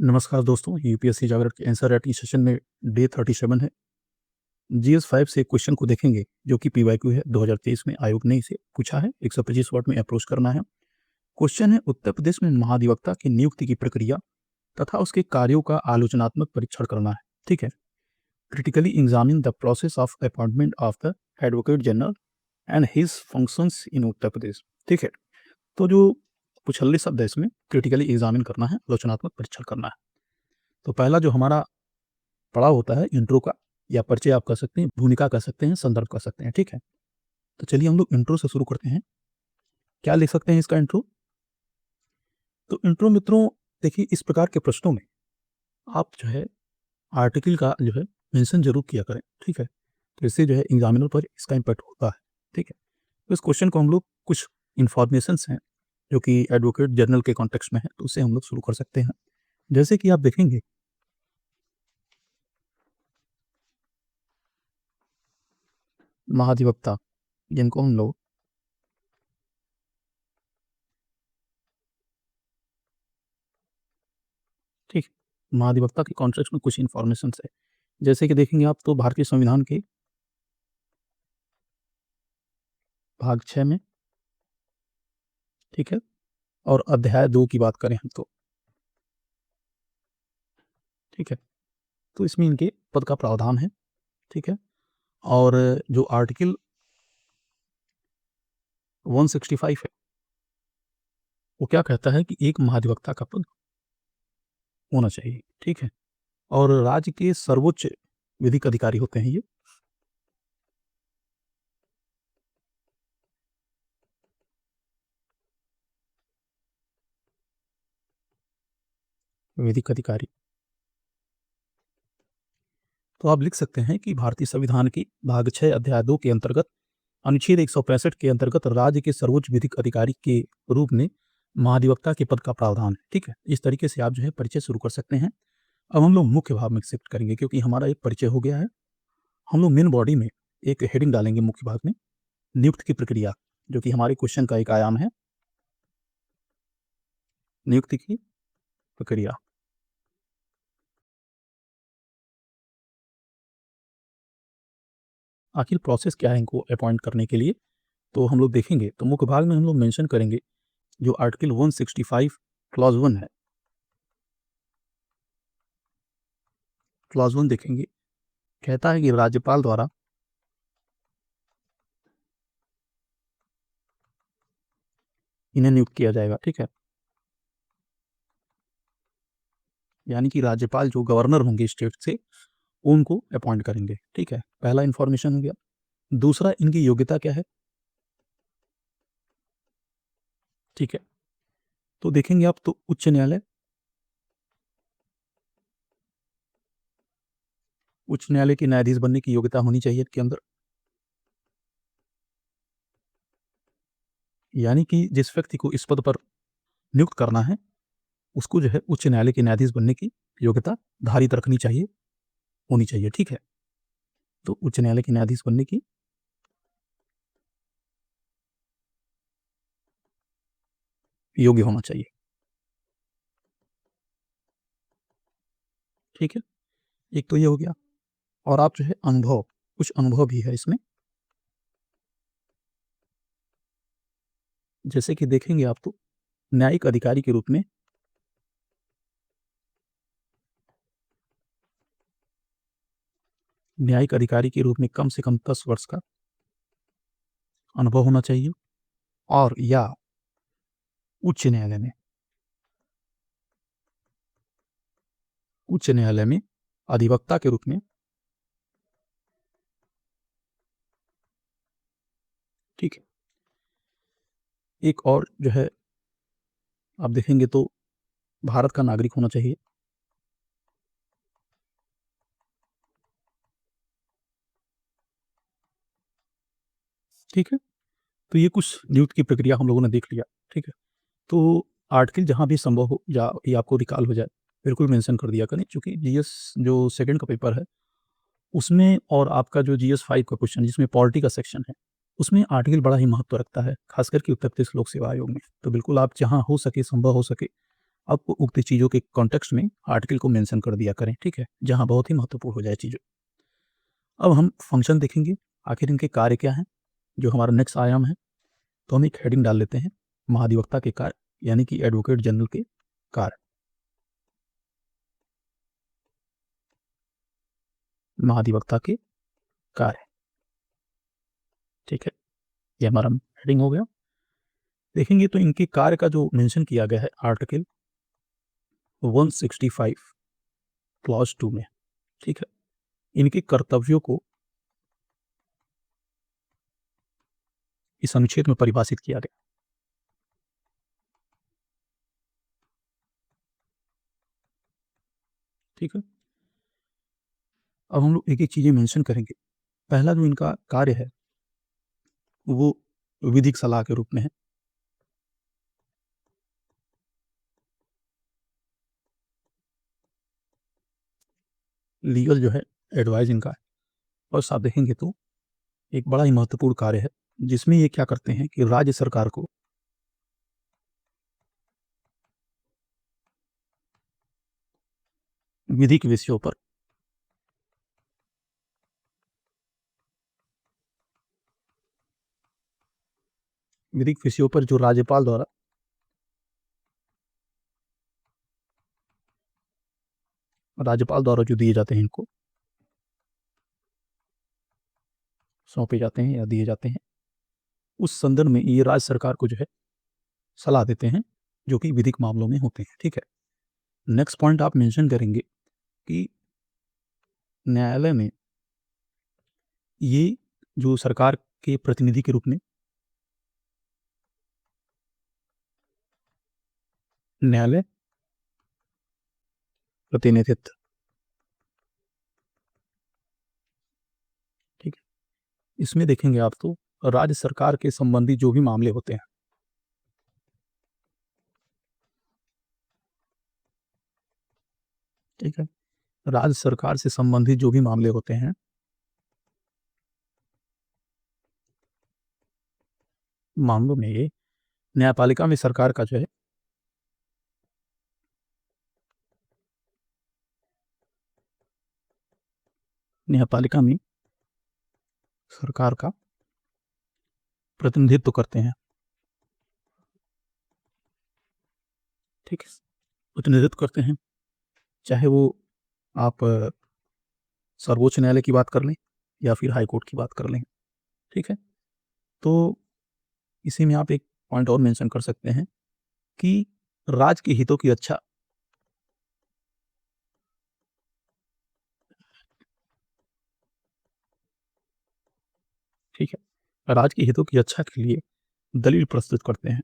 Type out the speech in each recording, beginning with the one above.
नमस्कार दोस्तों, यूपीएससी जागरण के आंसर राइटिंग सेशन में डे 37 है। जीएस 5 से क्वेश्चन को देखेंगे जो कि पीवाईक्यू है। 2023 में आयोग ने इसे पूछा है। 125 वर्ड में अप्रोच करना है। क्वेश्चन है, उत्तर प्रदेश में महाधिवक्ता की नियुक्ति की प्रक्रिया तथा उसके कार्यों का आलोचनात्मक परीक्षण करना है। ठीक है। Critically examine the process of appointment of the advocate general and his functions in Uttar Pradesh. ठीक है। तो जो पुछल्ले शब्द है इसमें क्रिटिकली एग्जामिन करना है, आलोचनात्मक परीक्षण करना है। तो पहला जो हमारा पड़ाव होता है इंट्रो का, या परिचय आप कह सकते हैं, भूमिका कह सकते हैं, संदर्भ कह सकते हैं। ठीक है। तो चलिए हम लोग इंट्रो से शुरू करते हैं। क्या लिख सकते हैं इसका इंट्रो? तो इंट्रो मित्रों देखिए, इस प्रकार के प्रश्नों में आप जो है आर्टिकल का जो है मेंशन जरूर किया करें। ठीक है। तो इससे जो है एग्जामिनर पर इसका इम्पैक्ट होता है। ठीक है। तो इस क्वेश्चन को हम लोग कुछ इंफॉर्मेशन हैं जो कि एडवोकेट जनरल के कॉन्टेक्स्ट में है, तो उससे हम लोग शुरू कर सकते हैं। जैसे कि आप देखेंगे, महाधिवक्ता जिनको हम लोग ठीक महाधिवक्ता के कॉन्टेक्स्ट में कुछ इंफॉर्मेशन है। जैसे कि देखेंगे आप, तो भारतीय संविधान के भाग 6 में, ठीक है, और अध्याय 2 की बात करें हम तो, ठीक है, तो इसमें इनके पद का प्रावधान है। ठीक है। और जो आर्टिकल 165 है वो क्या कहता है कि एक महाधिवक्ता का पद होना चाहिए। ठीक है। और राज्य के सर्वोच्च विधिक अधिकारी होते हैं ये। विधिक अधिकारी, तो आप लिख सकते हैं कि भारतीय संविधान की भाग 6 अध्याय 2 के अंतर्गत अनुच्छेद 165 के अंतर्गत राज्य के सर्वोच्च विधिक अधिकारी के रूप में महाधिवक्ता के पद का प्रावधान है। ठीक है। इस तरीके से आप जो है परिचय शुरू कर सकते हैं। अब हम लोग मुख्य भाग में शिफ्ट करेंगे, क्योंकि हमारा एक परिचय हो गया है। हम लोग मेन बॉडी में एक हेडिंग डालेंगे मुख्य भाग में, नियुक्त की प्रक्रिया, जो कि हमारे क्वेश्चन का एक आयाम है, नियुक्ति की प्रक्रिया। आखिर प्रोसेस क्या है इनको अपॉइंट करने के लिए, तो हम लोग देखेंगे। तो मुख्य भाग में हम लोग मेंशन करेंगे जो आर्टिकल 165 क्लॉज 1 है। क्लॉज 1 देखेंगे, कहता है कि राज्यपाल द्वारा इन्हें नियुक्त किया जाएगा। ठीक है। यानी कि राज्यपाल जो गवर्नर होंगे स्टेट से, उनको अपॉइंट करेंगे। ठीक है। पहला इंफॉर्मेशन हो गया। दूसरा, इनकी योग्यता क्या है। ठीक है। तो देखेंगे आप, तो उच्च न्यायालय, उच्च न्यायालय के न्यायाधीश बनने की योग्यता होनी चाहिए इसके अंदर। यानी कि जिस व्यक्ति को इस पद पर नियुक्त करना है उसको जो है उच्च न्यायालय के न्यायाधीश बनने की योग्यता धारित रखनी चाहिए, होनी चाहिए। ठीक है। तो उच्च न्यायालय के न्यायाधीश बनने की योग्य होना चाहिए। ठीक है। एक तो ये हो गया। और आप जो है अनुभव, कुछ अनुभव भी है इसमें। जैसे कि देखेंगे आप, तो न्यायिक अधिकारी के रूप में न्यायिक अधिकारी के रूप में कम से कम 10 वर्ष का अनुभव होना चाहिए। और या उच्च न्यायालय में उच्च न्यायालय में अधिवक्ता के रूप में, ठीक है, एक और जो है आप देखेंगे तो भारत का नागरिक होना चाहिए। ठीक है। तो ये कुछ नियुक्ति की प्रक्रिया हम लोगों ने देख लिया। ठीक है। तो आर्टिकल जहाँ भी संभव हो या ये आपको रिकॉल हो जाए, बिल्कुल मेंशन कर दिया करें, क्योंकि जीएस जो सेकंड का पेपर है उसमें, और आपका जो जीएस 5 का क्वेश्चन जिसमें पॉलिटी का सेक्शन है, उसमें आर्टिकल बड़ा ही महत्व रखता है, खास करके उत्तर प्रदेश लोक सेवा आयोग में। तो बिल्कुल आप जहाँ हो सके, संभव हो सके, अब उक्त चीज़ों के कॉन्टेक्स्ट में आर्टिकल को मेंशन कर दिया करें, ठीक है, जहाँ बहुत ही महत्वपूर्ण हो जाए चीज़ें। अब हम फंक्शन देखेंगे, आखिर इनके कार्य क्या हैं, जो हमारा नेक्स्ट आयाम है। तो हम एक हेडिंग डाल लेते हैं, महाधिवक्ता के कार्य, यानी कि एडवोकेट जनरल के कार्य। महाधिवक्ता के कार्य, ठीक है, ये हमारा हेडिंग हो गया। देखेंगे तो इनके कार्य का जो मेंशन किया गया है आर्टिकल 165 क्लॉज 2 में, ठीक है, इनके कर्तव्यों को इस अनुच्छेद में परिभाषित किया गया, ठीक है। अब हम लोग एक-एक चीज़ें मेंशन करेंगे। पहला जो इनका कार्य है, वो विधिक सलाह के रूप में है। लीगल जो है एडवाइस इनका है। और साथ देखेंगे तो एक बड़ा ही महत्वपूर्ण कार्य है, जिसमें ये क्या करते हैं कि राज्य सरकार को विधिक विषयों पर जो राज्यपाल द्वारा जो दिए जाते हैं, इनको सौंपे जाते हैं या दिए जाते हैं, उस संदर्भ में ये राज्य सरकार को जो है सलाह देते हैं, जो कि विधिक मामलों में होते हैं, ठीक है। नेक्स्ट पॉइंट आप मेंशन करेंगे कि न्यायालय में ये जो सरकार के प्रतिनिधि के रूप में न्यायालय प्रतिनिधित्व, ठीक है, इसमें देखेंगे आप तो राज्य सरकार के संबंधी जो भी मामले होते हैं, ठीक है, राज्य सरकार से संबंधित जो भी मामले होते हैं, मामलों में ये न्यायपालिका में सरकार का जो है न्यायपालिका में सरकार का प्रतिनिधित्व करते हैं, ठीक है, प्रतिनिधित्व करते हैं, चाहे वो आप सर्वोच्च न्यायालय की बात कर लें या फिर हाई कोर्ट की बात कर लें, ठीक है। तो इसी में आप एक पॉइंट और मेंशन कर सकते हैं कि राज्य के हितों की रक्षा, ठीक है, राज्य के हितों की रक्षा के लिए दलील प्रस्तुत करते हैं,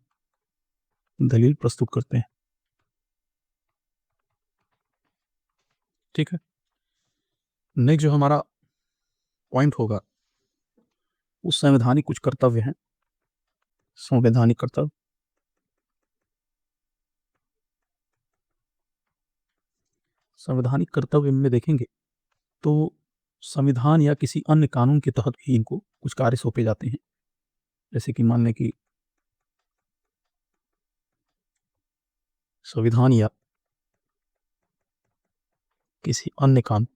दलील प्रस्तुत करते हैं, ठीक है। नेक्स्ट जो हमारा पॉइंट होगा, उस संवैधानिक कुछ कर्तव्य हैं, संवैधानिक कर्तव्य, संवैधानिक कर्तव्य में देखेंगे तो संविधान या किसी अन्य कानून के तहत भी इनको कुछ कार्य सौंपे जाते हैं, जैसे कि मान लें कि संविधान या किसी अन्य कानून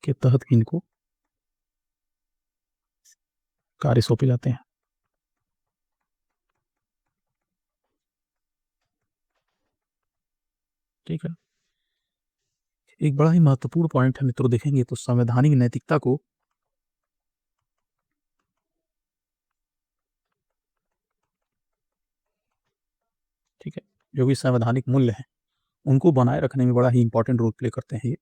के तहत भी इनको कार्य सौंपे जाते हैं, ठीक है। एक बड़ा ही महत्वपूर्ण पॉइंट है मित्रों, देखेंगे तो संवैधानिक नैतिकता को ठीक है, जो भी संवैधानिक मूल्य हैं, उनको बनाए रखने में बड़ा ही इंपॉर्टेंट रोल प्ले करते हैं ये,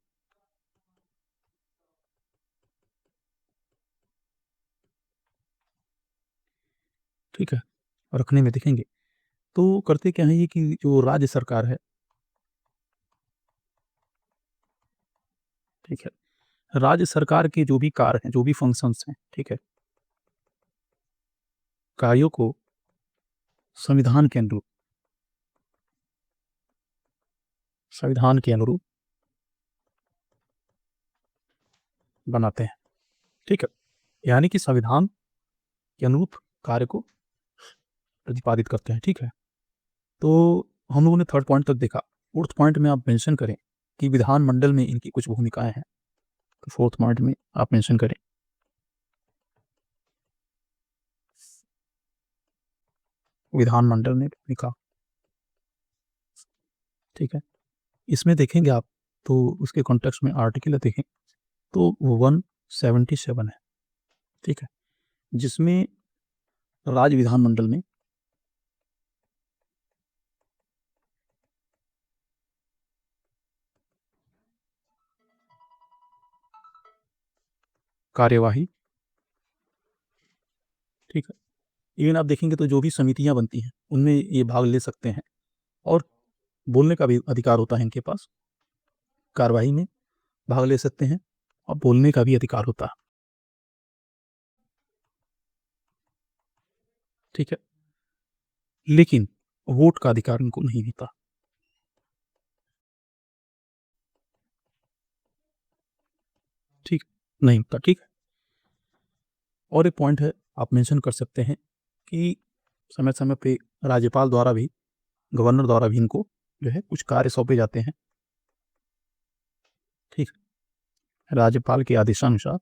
ठीक है, रखने में देखेंगे तो करते क्या है ये कि जो राज्य सरकार है, ठीक है, राज्य सरकार के जो भी कार्य हैं, जो भी फंक्शंस हैं, ठीक है, कार्यों को संविधान के अनुरूप संविधान के अनुरूप बनाते हैं, ठीक है, यानी कि संविधान के अनुरूप कार्य को प्रतिपादित करते हैं। ठीक है, तो हम लोगों ने थर्ड पॉइंट तक देखा। फोर्थ पॉइंट में आप मेंशन करें कि विधानमंडल में इनकी कुछ भूमिकाएं हैं। तो फोर्थ पॉइंट में आप मेंशन करें विधानमंडल में भूमिका। ठीक है, इसमें देखेंगे आप तो उसके कॉन्टेक्स्ट में आर्टिकल देखें तो 177 है। ठीक है, जिसमें राज्य विधानमंडल में कार्यवाही, ठीक है, इवन आप देखेंगे तो जो भी समितियां बनती हैं उनमें ये भाग ले सकते हैं और बोलने का भी अधिकार होता है इनके पास। कार्यवाही में भाग ले सकते हैं और बोलने का भी अधिकार होता है। ठीक है, लेकिन वोट का अधिकार इनको नहीं होता। ठीक, नहीं होता। ठीक है, और एक पॉइंट है आप मेंशन कर सकते हैं कि समय समय पे राज्यपाल द्वारा भी, गवर्नर द्वारा भी इनको जो है कुछ कार्य सौंपे जाते हैं। ठीक, राज्यपाल के आदेशानुसार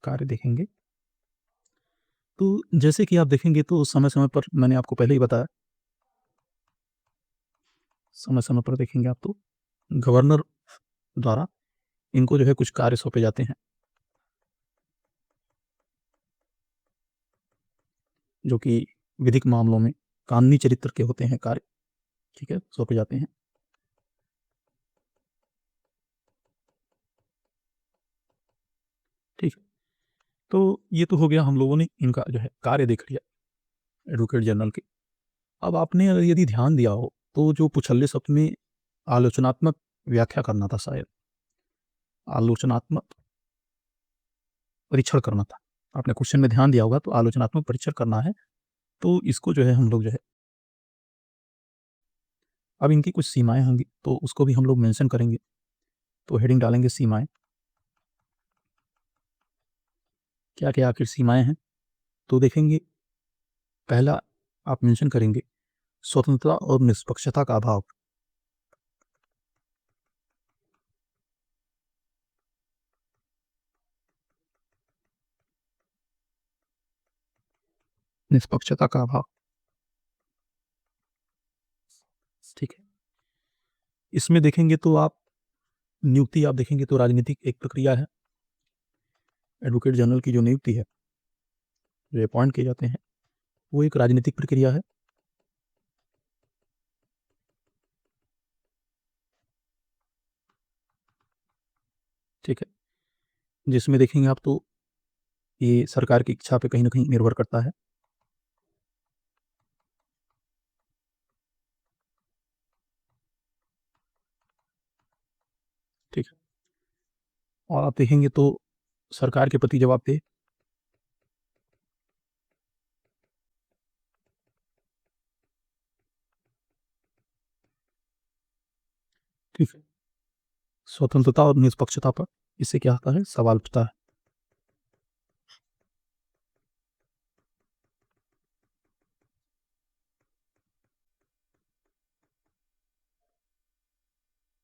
कार्य देखेंगे तो जैसे कि आप देखेंगे तो समय समय पर मैंने आपको पहले ही बताया, समय समय पर देखेंगे आप तो गवर्नर द्वारा इनको जो है कुछ कार्य सौंपे जाते हैं जो कि विधिक मामलों में कानूनी चरित्र के होते हैं कार्य। ठीक है, सौंपे जाते हैं। ठीक है, तो ये तो हो गया, हम लोगों ने इनका जो है कार्य देख लिया एडवोकेट जनरल के। अब आपने यदि ध्यान दिया हो तो जो पुछल्ले शब्द में आलोचनात्मक व्याख्या करना था, शायद आलोचनात्मक परीक्षण करना था। आपने क्वेश्चन में ध्यान दिया होगा तो आलोचनात्मक परीक्षण करना है, तो इसको जो है हम लोग जो है अब इनकी कुछ सीमाएं होंगी तो उसको भी हम लोग मेंशन करेंगे। तो हेडिंग डालेंगे सीमाएं। क्या क्या आखिर सीमाएं हैं तो देखेंगे, पहला आप मेंशन करेंगे स्वतंत्रता और निष्पक्षता का अभाव। निष्पक्षता का अभाव, ठीक है। इसमें देखेंगे तो आप नियुक्ति, आप देखेंगे तो राजनीतिक एक प्रक्रिया है। एडवोकेट जनरल की जो नियुक्ति है, जो अपॉइंट किए जाते हैं, वो एक राजनीतिक प्रक्रिया है। ठीक है, जिसमें देखेंगे आप तो ये सरकार की इच्छा पे कहीं ना कहीं निर्भर करता है। ठीक है, और आप देखेंगे तो सरकार के प्रति जवाबदेह। ठीक है, स्वतंत्रता और निष्पक्षता पर इससे क्या आता है, सवाल उठता है।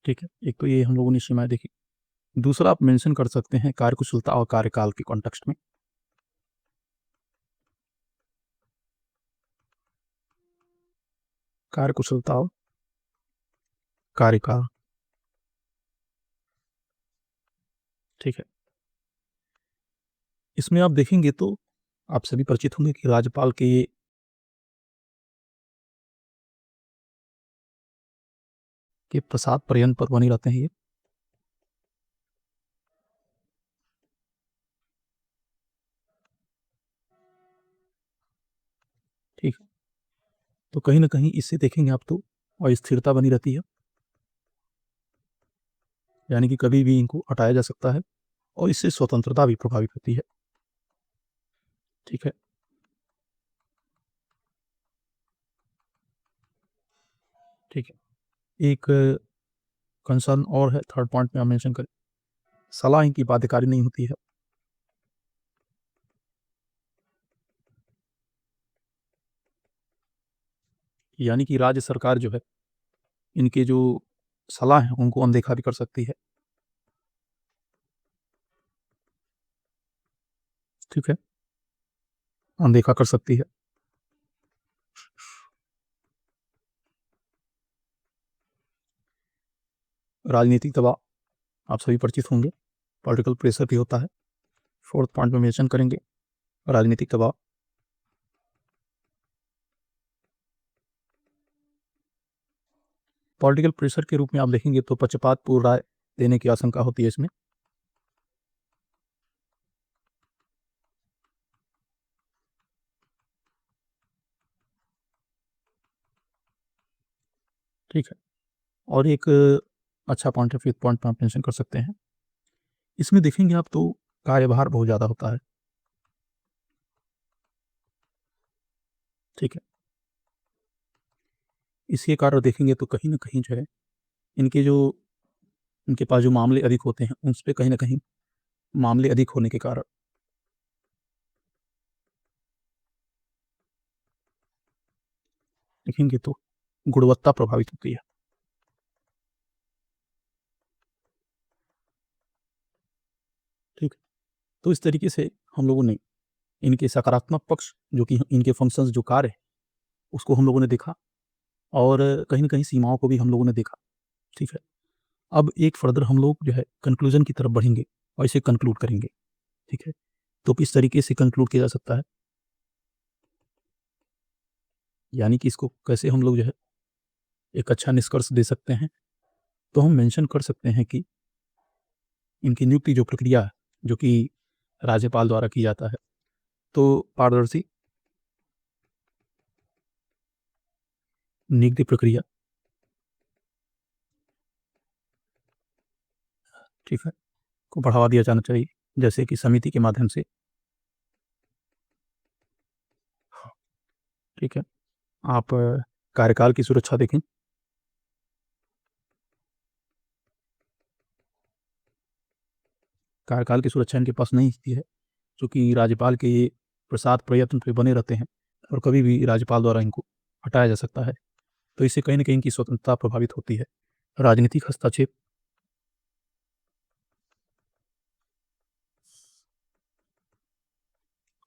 ठीक है, एक तो ये हम लोगों ने सीमाएं देखी। दूसरा आप मेंशन कर सकते हैं कार्यकुशलता और कार्यकाल के कॉन्टेक्स्ट में। कार्यकुशलता और कार्यकाल, ठीक है। इसमें आप देखेंगे तो आप सभी परिचित होंगे कि राज्यपाल के प्रसाद पर्यंत पर बने रहते हैं ये। ठीक है, तो कहीं ना कहीं इससे देखेंगे आप तो अस्थिरता बनी रहती है, यानी कि कभी भी इनको हटाया जा सकता है और इससे स्वतंत्रता भी प्रभावित होती है। ठीक है, ठीक है, एक कंसर्न और है, थर्ड पॉइंट में आप मेंशन करें, सलाह इनकी बाध्यकारी नहीं होती है। यानी कि राज्य सरकार जो है इनके जो सलाह है उनको अनदेखा भी कर सकती है। ठीक है, अनदेखा कर सकती है। राजनीतिक दबाव आप सभी परिचित होंगे, पॉलिटिकल प्रेशर भी होता है। फोर्थ पॉइंट में मेंशन करेंगे राजनीतिक दबाव। पॉलिटिकल प्रेशर के रूप में आप देखेंगे तो पक्षपातपूर्ण राय देने की आशंका होती है इसमें। ठीक है, और एक अच्छा पॉइंट है, फिफ्थ पॉइंट में आप मेंशन कर सकते हैं। इसमें देखेंगे आप तो कार्यभार बहुत ज़्यादा होता है। ठीक है, इसके कारण देखेंगे तो कहीं न कहीं जो है इनके जो इनके पास जो मामले अधिक होते हैं, उस पे कहीं न कहीं मामले अधिक होने के कारण देखेंगे तो गुणवत्ता प्रभावित होती है। ठीक है, तो इस तरीके से हम लोगों ने इनके सकारात्मक पक्ष जो कि इनके फंक्शंस जो कार्य है, उसको हम लोगों ने देखा और कहीं न कहीं सीमाओं को भी हम लोगों ने देखा। ठीक है, अब एक फर्दर हम लोग जो है कंक्लूज़न की तरफ बढ़ेंगे और इसे कंक्लूड करेंगे। ठीक है, तो किस तरीके से कंक्लूड किया जा सकता है? यानी कि इसको कैसे हम लोग जो है एक अच्छा निष्कर्ष दे सकते हैं? तो हम मेंशन कर सकते हैं कि इनकी नियुक्ति जो प्रक्रिया है, जो कि राज्यपाल द्वारा की जाता है, तो पारदर्शी नियुक्ति प्रक्रिया, ठीक है, को बढ़ावा दिया जाना चाहिए, जैसे कि समिति के माध्यम से। ठीक है, आप कार्यकाल की सुरक्षा देखें। कार्यकाल की सुरक्षा इनके पास नहीं होती है, चूँकि राज्यपाल के ये प्रसाद प्रयत्न पे बने रहते हैं और कभी भी राज्यपाल द्वारा इनको हटाया जा सकता है। तो इससे कहीं न कहीं इनकी स्वतंत्रता प्रभावित होती है। राजनीतिक हस्तक्षेप,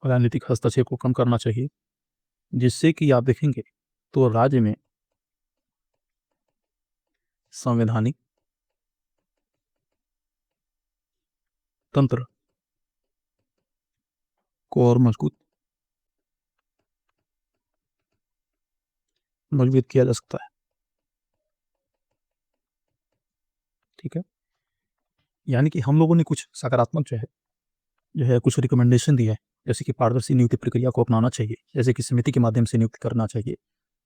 राजनीतिक हस्तक्षेप को कम करना चाहिए, जिससे कि आप देखेंगे तो राज्य में संवैधानिक तंत्र को और मजबूत किया जा सकता है। ठीक है, यानी कि हम लोगों ने कुछ सकारात्मक जो है कुछ रिकमेंडेशन दिए हैं, जैसे कि पारदर्शी नियुक्ति प्रक्रिया को अपनाना चाहिए, जैसे कि समिति के माध्यम से नियुक्त करना चाहिए।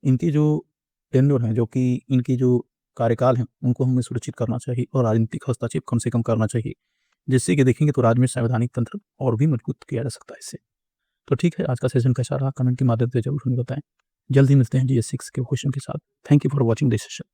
इनकी जो टेन्योर हैं, जो कि इनकी जो कार्यकाल हैं, उनको हमें सुरक्षित करना चाहिए और राजनीतिक हस्तक्षेप कम से कम करना चाहिए, जिससे कि देखेंगे तो राज्य में संवैधानिक तंत्र और भी मजबूत किया जा सकता है इससे। तो ठीक है, आज का सेशन कैसा रहा कमेंट के माध्यम से ज़रूर हमें बताएँ। जल्द ही मिलते हैं जीएस 6 के क्वेश्चन के साथ। Thank you for watching this session.